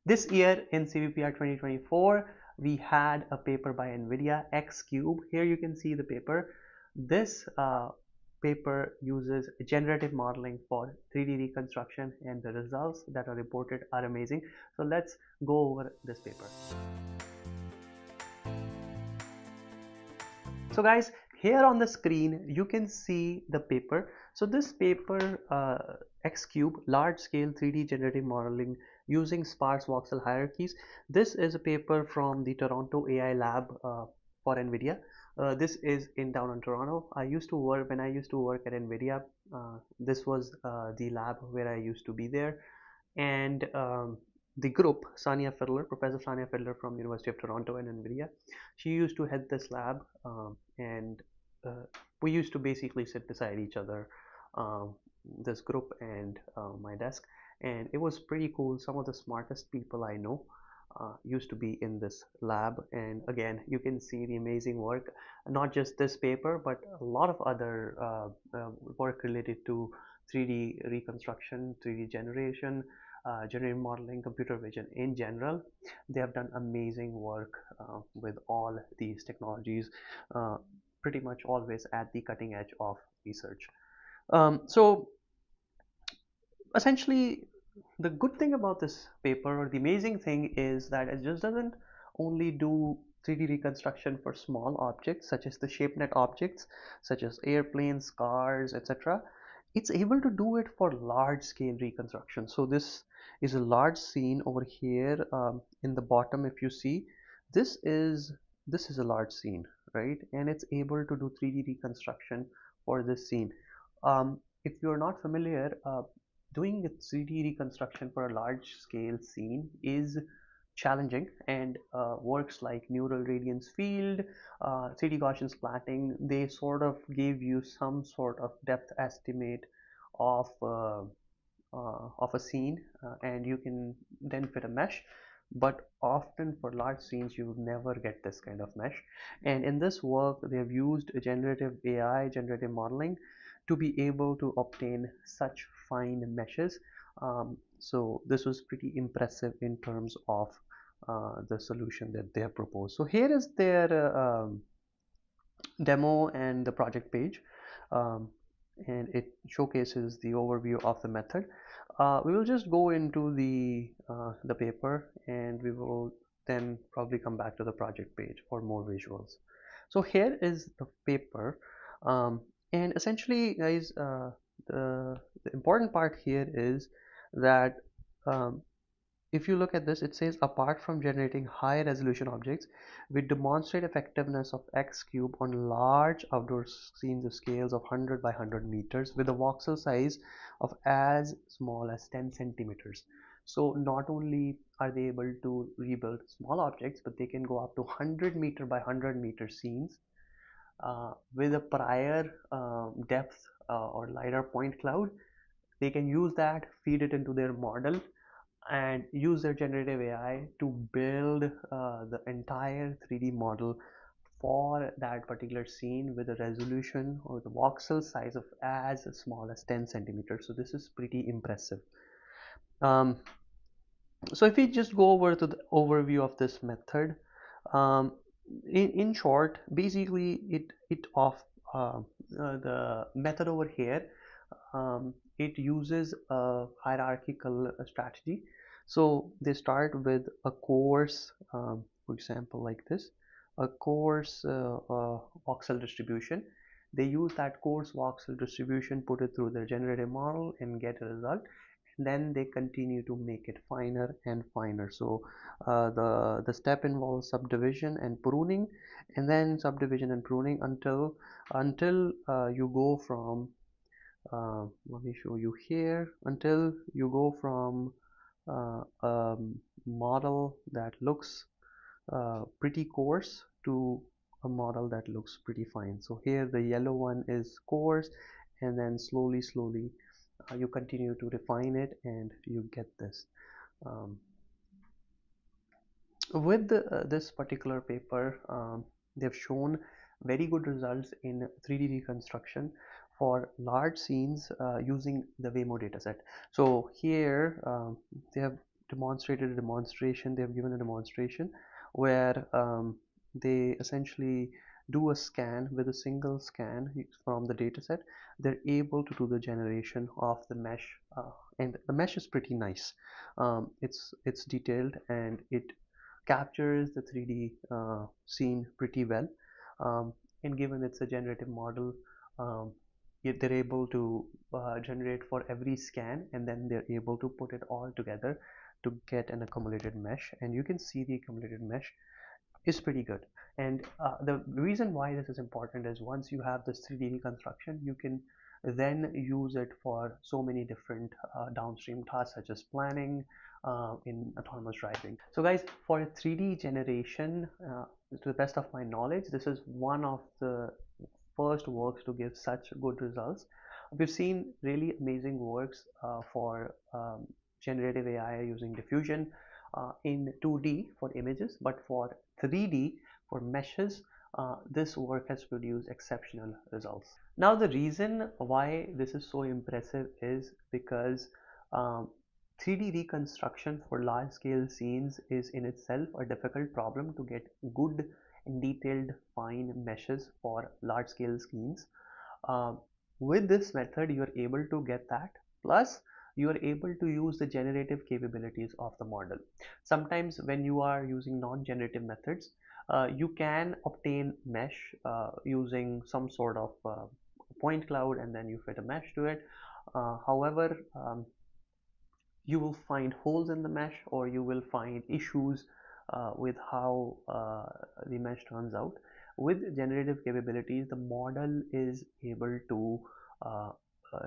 This year in CVPR 2024, we had a paper by Nvidia, Xcube. Here you can see the paper. This paper uses generative modeling for 3D reconstruction, and the results that are reported are amazing. So let's go over this paper. So guys, here on the screen you can see the paper. So this paper, Xcube, large scale 3D generative modeling using sparse voxel hierarchies. This is a paper from the Toronto AI lab for Nvidia. This is in downtown Toronto. When I used to work at Nvidia, this was the lab where I used to be there. And the group, Professor Sania Fiddler from University of Toronto and Nvidia, she used to head this lab, and we used to basically sit beside each other, this group and my desk, and it was pretty cool. Some of the smartest people I know used to be in this lab, and again you can see the amazing work, not just this paper but a lot of other work related to 3D reconstruction, 3D generation, generative modeling, computer vision in general. They have done amazing work with all these technologies, uh, pretty much always at the cutting edge of research. So essentially, the good thing about this paper, or the amazing thing, is that it just doesn't only do 3D reconstruction for small objects such as the ShapeNet objects, such as airplanes, cars, etc. It's able to do it for large scale reconstruction. So this is a large scene over here, in the bottom. If you see, this is this is a large scene, right? And it's able to do 3D reconstruction for this scene. If you're not familiar, doing a 3D reconstruction for a large scale scene is challenging, and works like neural radiance field, 3D Gaussian splatting, they sort of give you some sort of depth estimate of a scene, and you can then fit a mesh. But often for large scenes you never get this kind of mesh, and in this work they have used generative AI, generative modeling, to be able to obtain such fine meshes. So this was pretty impressive in terms of the solution that they have proposed. So here is their demo and the project page, um, and it showcases the overview of the method. We will just go into the paper, and we will then probably come back to the project page for more visuals. So here is the paper, um, and essentially guys, the important part here is that, um, if you look at this, it says apart from generating high resolution objects, we demonstrate effectiveness of Xcube on large outdoor scenes of scales of 100 by 100 meters with a voxel size of as small as 10 centimeters. So not only are they able to rebuild small objects, but they can go up to 100-meter by 100-meter scenes with a prior depth or LiDAR point cloud. They can use that, feed it into their model, and use their generative AI to build the entire 3D model for that particular scene with a resolution or the voxel size of as small as 10 centimeters. So this is pretty impressive. Um, so if we just go over to the overview of this method, um, in short, basically the method over here, it uses a hierarchical strategy. So they start with a coarse, for example, like this, a coarse voxel distribution. They use that coarse voxel distribution, put it through their generative model, and get a result. Then they continue to make it finer and finer. So the step involves subdivision and pruning, and then subdivision and pruning until you go from, let me show you here, until you go from a model that looks pretty coarse to a model that looks pretty fine. So here the yellow one is coarse, and then slowly you continue to refine it, and you get this. Um, with this particular paper, they've shown very good results in 3D reconstruction for large scenes using the Waymo dataset. So here they have demonstrated a demonstration. They have given a demonstration where they essentially do a scan. With a single scan from the dataset, they're able to do the generation of the mesh, and the mesh is pretty nice. It's detailed and it captures the 3D scene pretty well. And given it's a generative model, um, they're able to generate for every scan, and then they're able to put it all together to get an accumulated mesh. And you can see the accumulated mesh is pretty good. And the reason why this is important is once you have this 3D reconstruction, you can then use it for so many different downstream tasks such as planning in autonomous driving. So guys, for 3D generation, to the best of my knowledge, this is one of the first works to give such good results. We've seen really amazing works for generative AI using diffusion in 2D for images, but for 3D for meshes, this work has produced exceptional results. Now, the reason why this is so impressive is because 3D reconstruction for large scale scenes is in itself a difficult problem to get good and detailed fine meshes for large scale scenes. Uh, with this method, you are able to get that. Plus, you are able to use the generative capabilities of the model. Sometimes when you are using non-generative methods, you can obtain mesh using some sort of point cloud, and then you fit a mesh to it. However, you will find holes in the mesh, or you will find issues with how the mesh turns out. With generative capabilities, the model is able to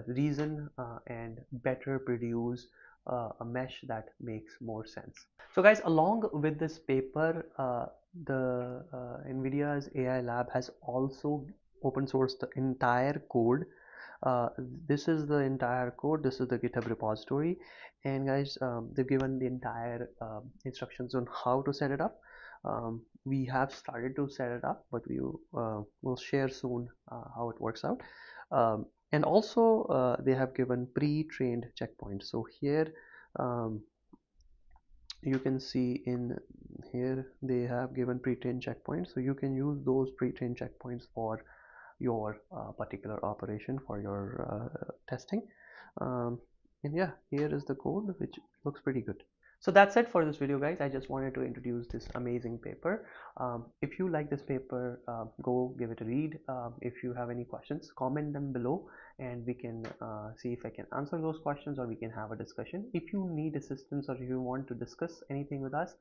reason and better produce a mesh that makes more sense. So guys, along with this paper, the Nvidia's AI lab has also open sourced the entire code. uh, this is the entire code. This is the GitHub repository, and guys, they've given the entire instructions on how to set it up. We have started to set it up, but we will share soon how it works out. And also they have given pre-trained checkpoints. So here you can see in here they have given pre-trained checkpoints, so you can use those pre-trained checkpoints for your particular operation, for your testing. And yeah, here is the code, which looks pretty good. So that's it for this video, guys. I just wanted to introduce this amazing paper. If you like this paper, go give it a read. If you have any questions, comment them below, and we can see if I can answer those questions, or we can have a discussion. If you need assistance, or if you want to discuss anything with us,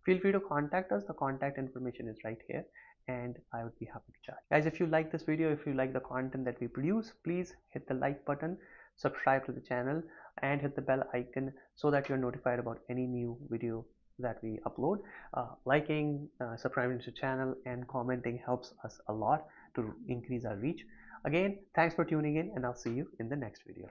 feel free to contact us. The contact information is right here, and I would be happy to chat. Guys, if you like this video, if you like the content that we produce, please hit the like button, subscribe to the channel, and hit the bell icon so that you're notified about any new video that we upload. Liking, subscribing to the channel, and commenting helps us a lot to increase our reach. Again, thanks for tuning in, and I'll see you in the next video.